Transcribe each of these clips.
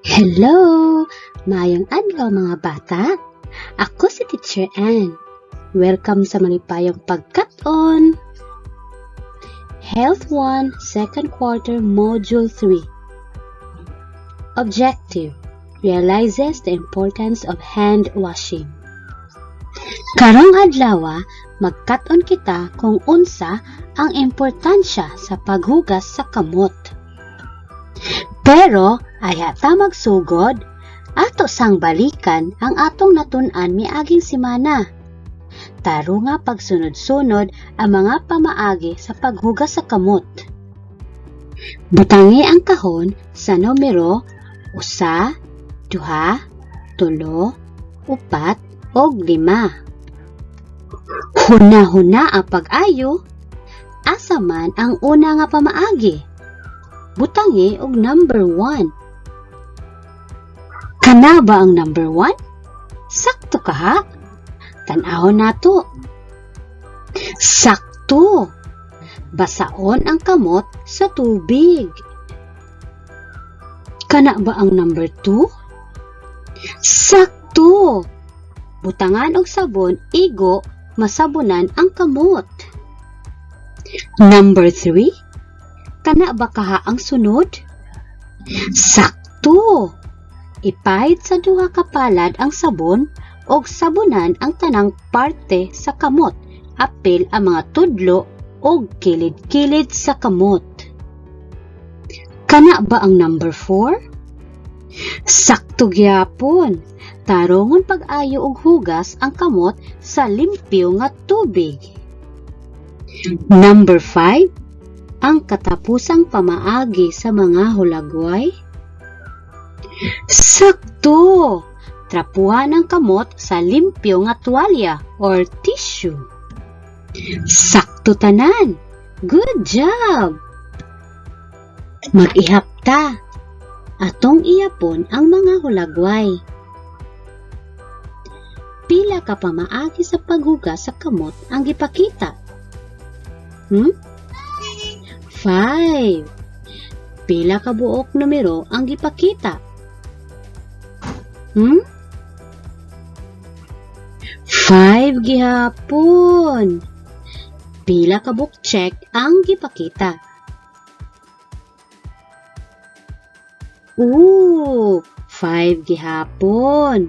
Hello! Maayong adlaw mga bata. Ako si Teacher Ann. Welcome sa malipayong pagkat-on. Health 1, Second Quarter, Module 3. Objective: realizes the importance of hand washing. Karong adlaw, magkat-on kita kung unsa ang importansya sa paghugas sa kamot. Pero ayata magsugod, ato sang balikan ang atong natun-an miaging semana. Taro nga pagsunod-sunod ang mga pamaagi sa paghugas sa kamot. Butangi ang kahon sa numero 1, 2, 3, 4, o 5. Huna-huna ang pag-ayo, asa man ang una nga pamaagi. Butangi og number 1. Kana ba ang number 1? Sakto ka ha? Tan-ahon nato. Sakto. Basaon ang kamot sa tubig. Kana ba ang number 2? Sakto. Butangan og sabon, igo, masabunan ang kamot. Number 3? Kana ba kaha ang sunod? Sakto! Ipahid sa duha ka palad ang sabon o sabunan ang tanang parte sa kamot, apil ang mga tudlo o kilid-kilid sa kamot. Kana ba ang number 4? Sakto gyapon! Tarongon pag-ayo og hugas ang kamot sa limpyo nga tubig. Number 5? Ang katapusang pamaagi sa mga hulagway? Sakto! Trapuhan ang kamot sa limpyo nga tuwalya or tissue. Sakto tanan! Good job! Mag-ihap ta. Atong iyapon ang mga hulagway. Pila ka pamaagi sa paghugas sa kamot ang gipakita? 5. Pila ka buok numero ang gipakita? 5 gihapon. Pila ka book check ang gipakita? 5 gihapon.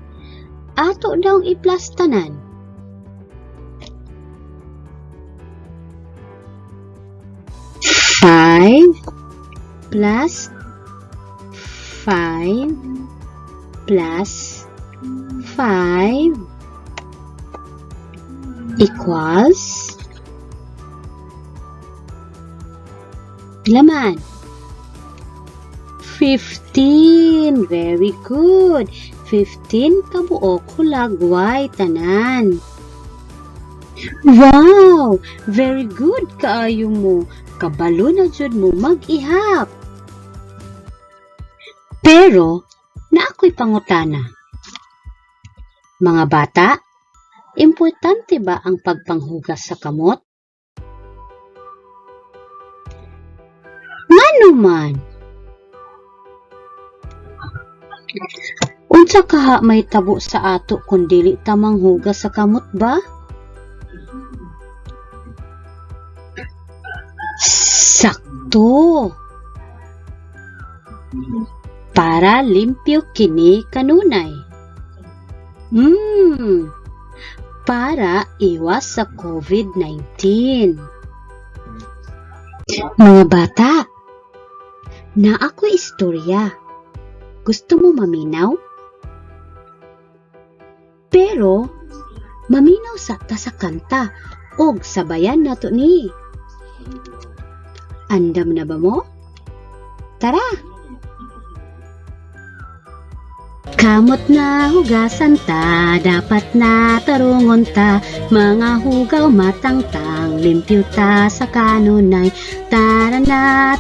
Ato daw i-plus tanan. 5 plus 5 plus 5 equals laman 15. Very good. 15 kabuok hulagway tanan. Wow! Very good kaayo mo. Kabalo na jud mo mag-ihap. Pero, na ako'y pangutana. Mga bata, importante ba ang pagpanghugas sa kamot? Ngano man? Unsa kaha may tabo sa ato kung dili ta manghugas sa kamot ba? Sakto! Para limpyo kini kanunay. Para iwas sa COVID-19. Mga bata, na ako istorya. Gusto mo maminaw? Pero, maminaw sa ta sa kanta o sabayan nato ni. Andam na ba mo? Tara! Kamot na hugasan ta, dapat na tarungon ta, mga hugaw matangtang, limpyo ta sa kanunay. Tara na,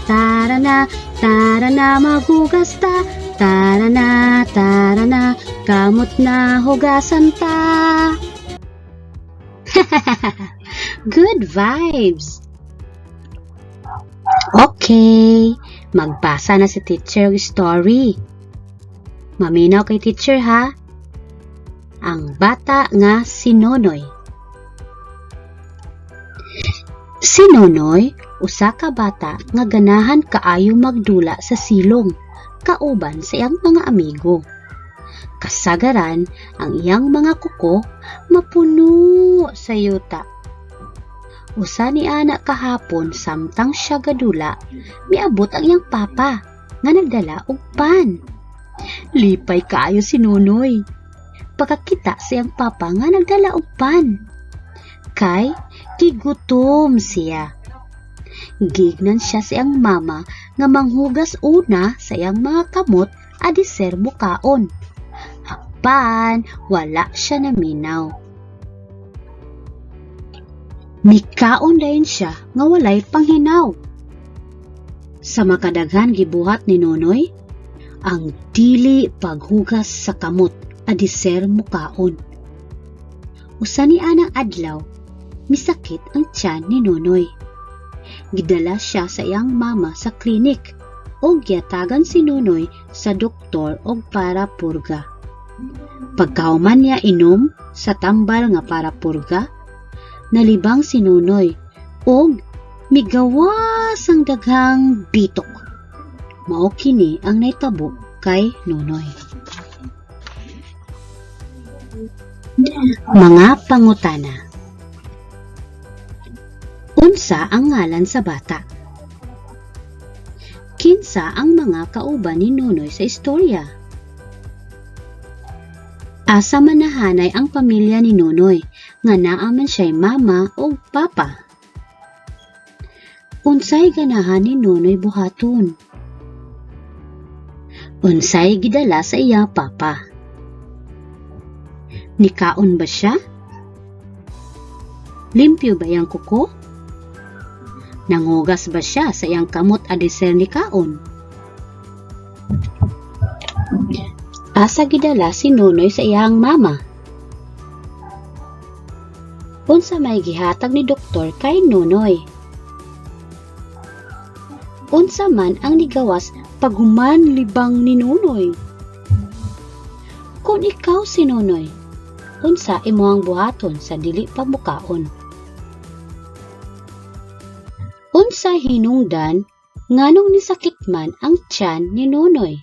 maghugas ta, tara na, kamot na hugasan ta. Good vibes! Okay, magbasa na si teacher story. Maminaw kay teacher ha. Ang bata nga si Nonoy. Si Nonoy, usa ka bata nga ganahan kaayo magdula sa silong, kauban sa iyang mga amigo. Kasagaran, ang iyang mga kuko mapuno sa yuta. Usa ni ana kahapon samtang siya gadula, miabot ang iyang papa nga nagdala og pan. Lipay kaayo si Nonoy pagkakita sa iyang papa nga nagdala og pan. Kay gigutom siya. Gignan siya sa iyang mama nga manghugas una sa iyang mga kamot adiser mukaon. Apan wala siya naminaw. Mikaon dayon siya nga walay panghinaw. Sa makadaghan gibuhat ni Nonoy, ang dili paghugas sa kamot adiser mukaon. Usa ni anang adlaw, misakit ang tiyan ni Nonoy. Gidala siya sa iyang mama sa klinik o giyatagan si Nonoy sa doktor og para purga. Pagkahuman niya inom sa tambal nga para purga, nalibang si Nonoy og migawas ang daghang bitok. Mao kini ang naitabo kay Nonoy. Mga pangutana. Unsa ang ngalan sa bata? Kinsa ang mga kauban ni Nonoy sa istorya? Asa man nahanay ang pamilya ni Nonoy nga naa man siya'y mama o papa? Unsay ganahan ni Nonoy buhaton? Unsay gidala sa iya papa? Nikaon ba siya? Limpyo ba iyang kuko? Nangugas ba siya sa iyang kamot adiser ni kaon? Asa gidala si Nonoy sa iyang mama? Unsa may gihatag ni doktor kay Nonoy? Unsa man ang nigawas paghuman libang ni Nonoy? Kung ikaw si Nonoy, unsa imong buhaton sa dili pamukaon? Unsa hinungdan nganong nisakit man ang tiyan ni Nonoy?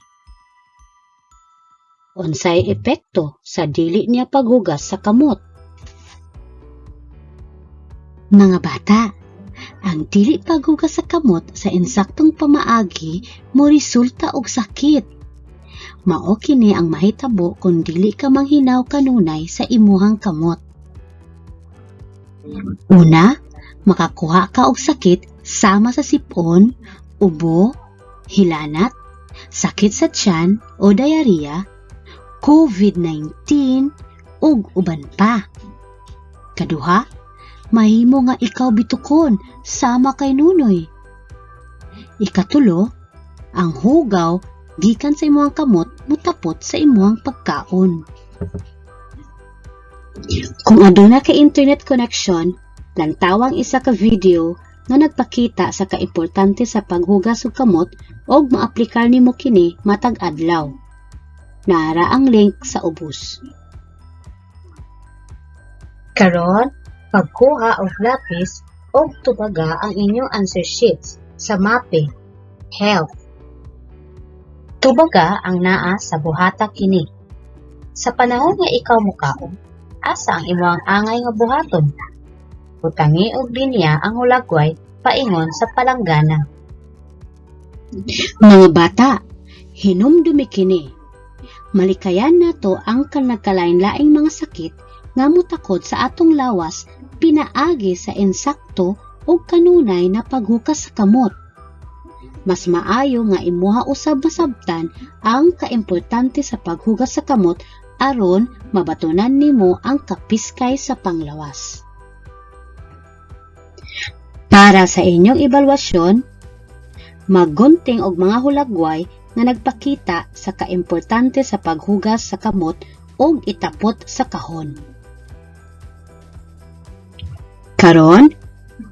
Unsay epekto sa dili niya paghugas sa kamot? Mga bata, ang dili paghugas sa kamot sa insaktong pamaagi mo resulta og sakit. Mao kini ang mahitabo kung dili ka manghinaw kanunay sa imuhang kamot. Una, makakuha ka og sakit sama sa sipon, ubo, hilanat, sakit sa tiyan o diarrhea, COVID-19 ug uban pa. Kaduha, mahimo nga ikaw bitukon sama kay Nonoy. Ikatulo, ang hugaw gikan sa imuhang kamot mutapot sa imuhang pagkaon. Kung aduna ka internet connection, lantawang isa ka video nga nagpakita sa kaimportante sa paghugas og kamot og maaplikar nimo kini matag adlaw. Naara ang link sa ubos. Karon, pagkuha og lapis og tubaga ang inyong answer sheets sa mape, health. Tubaga ang naa sa buhatak ini. Sa panahon nga ikaw mukaon, asa ang imong angay nga buhaton? Utangi og linya ang hulagway paingon sa palanggana. Mga bata, hinumdumi kini. Malikayan nato ang nagkalain-laing mga sakit nga mutakod sa atong lawas pinaagi sa insakto o kanunay na paghukas sa kamot. Mas maayo nga imuha usab masabtan ang kaimportante sa paghugas sa kamot aron mabatunan nimo ang kapiskay sa panglawas. Para sa inyong ebalwasyon, maggunting og mga hulagway nga nagpakita sa kaimportante sa paghugas sa kamot og itapot sa kahon. Karon,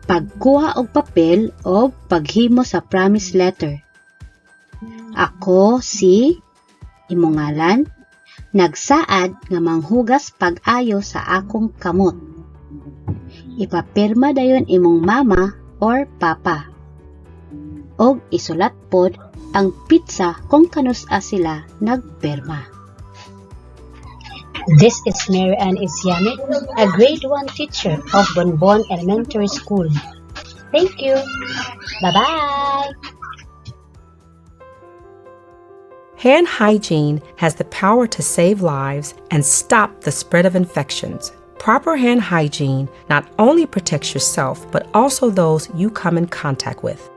pagkuha og papel o paghimo sa promise letter. Ako si Imong ngalan, nagsaad nga manghugas pag-ayo sa akong kamot. Ipapirma dayon imong mama or papa. Og isulat pod ang pizza kung kanus-a sila nagpirma. This is Mary Ann Isyamit, a grade 1 teacher of Bonbon Elementary School. Thank you. Bye-bye. Hand hygiene has the power to save lives and stop the spread of infections. Proper hand hygiene not only protects yourself, but also those you come in contact with.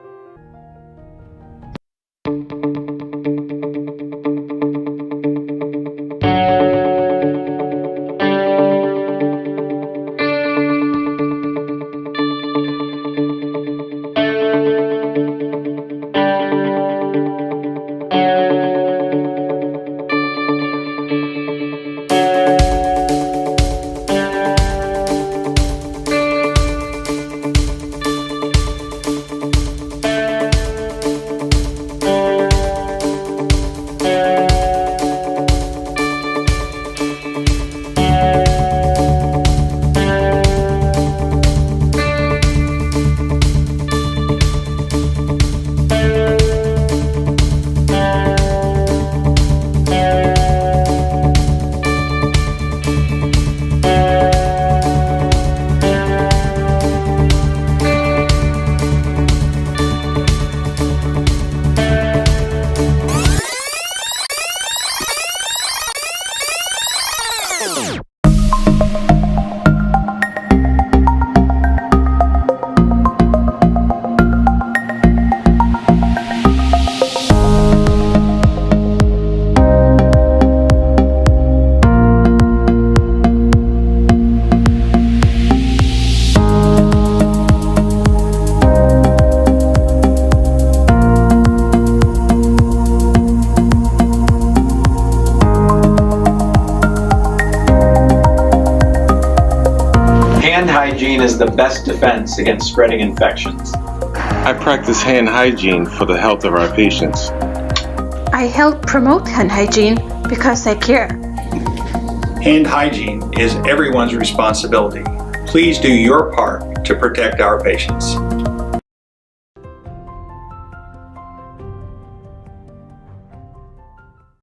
Hand hygiene is the best defense against spreading infections. I practice hand hygiene for the health of our patients. I help promote hand hygiene because I care. Hand hygiene is everyone's responsibility. Please do your part to protect our patients.